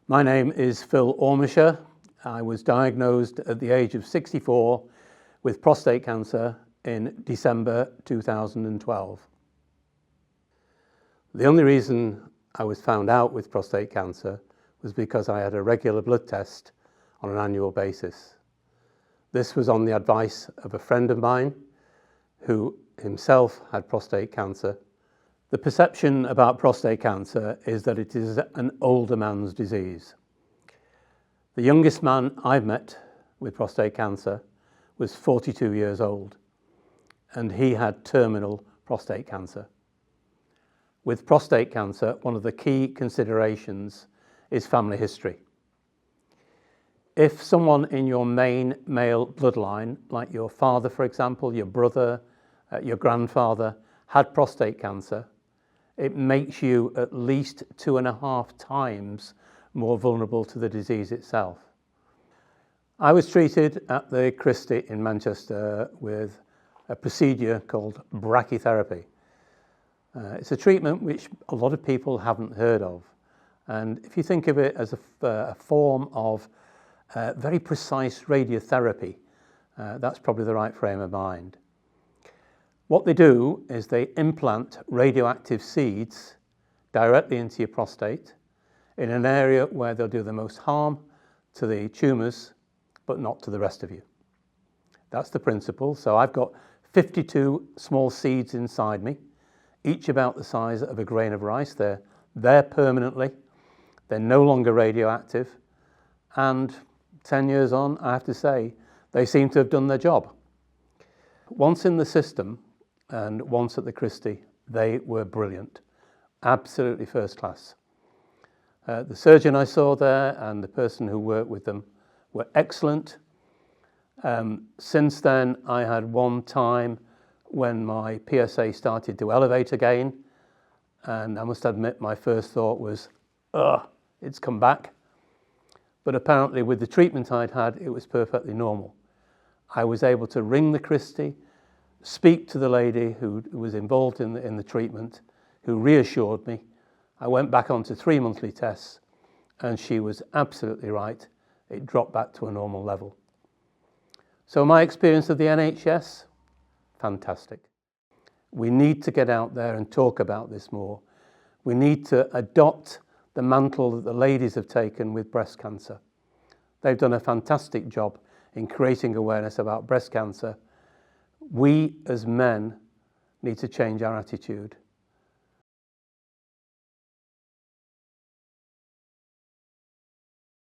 My name is Phil Ormisher. I was diagnosed at the age of 64 with prostate cancer in December 2012. The only reason I was found out with prostate cancer was because I had a regular blood test on an annual basis. This was on the advice of a friend of mine who himself had prostate cancer. The perception about prostate cancer is that it is an older man's disease. The youngest man I've met with prostate cancer was 42 years old, and he had terminal prostate cancer. With prostate cancer, one of the key considerations is family history. If someone in your main male bloodline, like your father, for example, your brother, your grandfather, had prostate cancer, it makes you at least 2.5 times more vulnerable to the disease itself. I was treated at the Christie in Manchester with a procedure called brachytherapy. It's a treatment which a lot of people haven't heard of. And if you think of it as a form of very precise radiotherapy, that's probably the right frame of mind. What they do is they implant radioactive seeds directly into your prostate in an area where they'll do the most harm to the tumours, but not to the rest of you. That's the principle. So I've got 52 small seeds inside me, each about the size of a grain of rice. They're there permanently. They're no longer radioactive. And 10 years on, I have to say, they seem to have done their job. Once in the system, and once at the Christie, they were brilliant, absolutely first class. The surgeon I saw there and the person who worked with them were excellent. Since then, I had one time when my PSA started to elevate again, and I must admit my first thought was, it's come back. But apparently with the treatment I'd had, it was perfectly normal. I was able to ring the Christie, speak to the lady who was involved in the treatment, who reassured me. I went back on to 3 monthly tests, and she was absolutely right. It dropped back to a normal level. So my experience of the NHS, fantastic. We need to get out there and talk about this more. We need to adopt the mantle that the ladies have taken with breast cancer. They've done a fantastic job in creating awareness about breast cancer. We as men need to change our attitude.